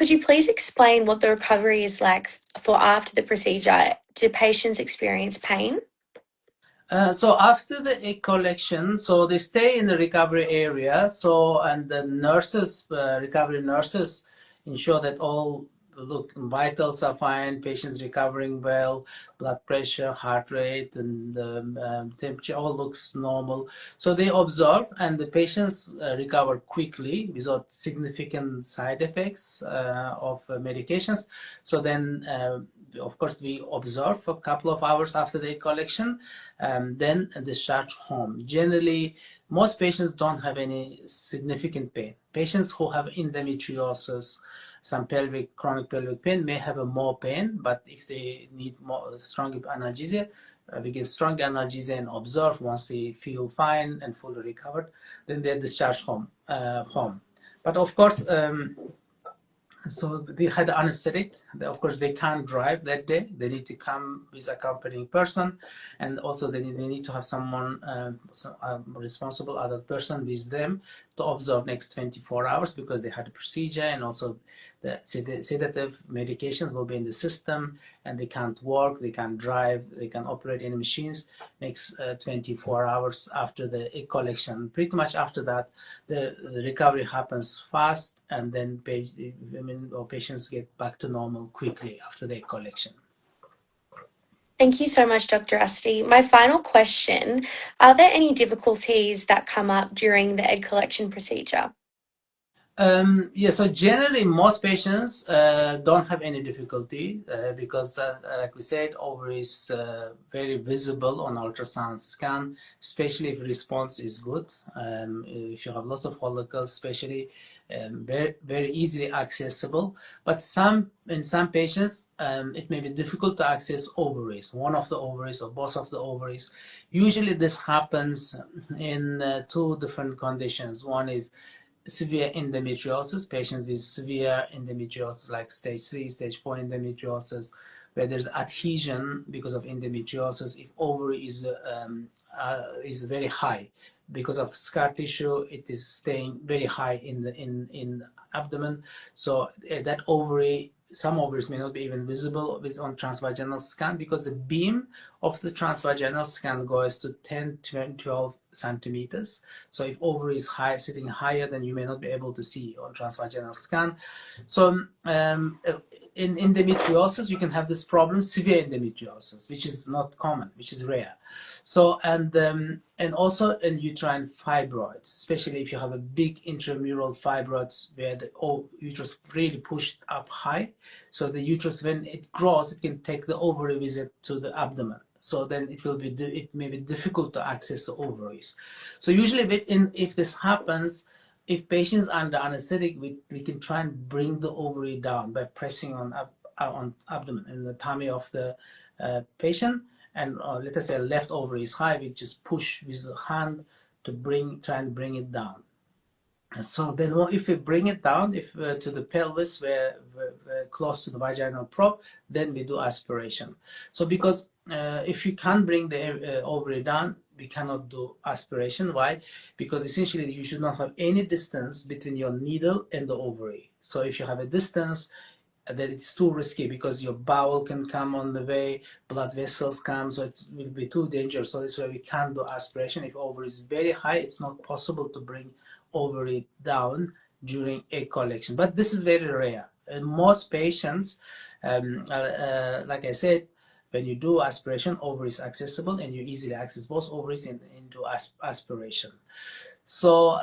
Could you please explain what the recovery is like for after the procedure? Do patients experience pain? So after the egg collection, so they stay in the recovery area. So and the nurses, recovery nurses, ensure that all vitals are fine, patients recovering well, blood pressure, heart rate, and temperature all looks normal. So they observe, and the patients recover quickly without significant side effects of medications. So then, of course, we observe for a couple of hours after the egg collection, then discharge home. Generally, most patients don't have any significant pain. Patients who have endometriosis, some chronic pelvic pain may have a more pain, but if they need more strong analgesia, we give strong analgesia and observe. Once they feel fine and fully recovered, then they're discharged home. But of course, so they had anesthetic. Of course, they can't drive that day. They need to come with accompanying person, and also they need to have someone, responsible adult person with them to observe next 24 hours because they had a procedure, and also the sedative medications will be in the system, and they can't work, they can't drive, they can operate any machines next 24 hours after the egg collection. Pretty much after that, the recovery happens fast, and then patients get back to normal quickly after the egg collection. Thank you so much, Dr. Asti. My final question, are there any difficulties that come up during the egg collection procedure? Yeah, so generally most patients don't have any difficulty because, like we said, ovary is very visible on ultrasound scan, especially if response is good. If you have lots of follicles, especially, very easily accessible. But in some patients, it may be difficult to access ovaries, one of the ovaries or both of the ovaries. Usually this happens in two different conditions. One is severe endometriosis, patients with severe endometriosis like stage 3, stage 4 endometriosis, where there's adhesion because of endometriosis. If ovary is very high because of scar tissue, it is staying very high in the abdomen. So that ovary, some ovaries may not be even visible on transvaginal scan because the beam of the transvaginal scan goes to 10, 12 centimeters. So if ovary is high, sitting higher, then you may not be able to see on transvaginal scan. So in endometriosis, you can have this problem, severe endometriosis, which is not common, which is rare. So and also in uterine fibroids, especially if you have a big intramural fibroids where the uterus really pushed up high. So the uterus, when it grows, it can take the ovary with it to the abdomen. So then it may be difficult to access the ovaries. So usually if this happens, if patients are under anesthetic, we can try and bring the ovary down by pressing on abdomen and the tummy of the patient. And let us say left ovary is high, we just push with the hand to try and bring it down. And so then if we bring it down to the pelvis, where close to the vaginal probe, then we do aspiration. So because if you can't bring the ovary down, we cannot do aspiration. Why? Because essentially you should not have any distance between your needle and the ovary. So if you have a distance, that it's too risky because your bowel can come on the way, blood vessels come, so it will be too dangerous. So this way we can't do aspiration. If ovary is very high, it's not possible to bring ovary down during egg collection. But this is very rare. In most patients, like I said, when you do aspiration, ovary is accessible and you easily access both ovaries into aspiration. So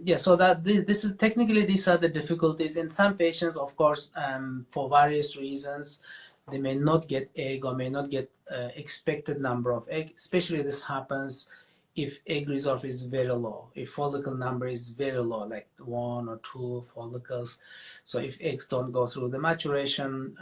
yeah, so that this is technically, these are the difficulties. In some patients, of course, for various reasons, they may not get egg or may not get expected number of egg. Especially this happens if egg reserve is very low, if follicle number is very low, like 1 or 2 follicles. So if eggs don't go through the maturation,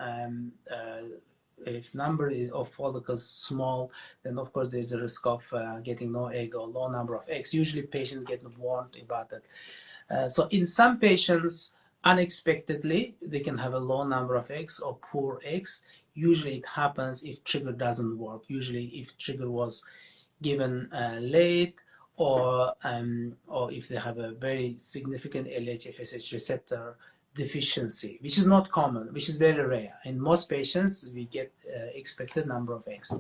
if number of follicles small, then of course there's a risk of getting no egg or low number of eggs. Usually patients get warned about that. So in some patients, unexpectedly, they can have a low number of eggs or poor eggs. Usually it happens if trigger doesn't work. Usually if trigger was given late, or if they have a very significant LH-FSH receptor deficiency, which is not common, which is very rare. In most patients, we get expected number of eggs.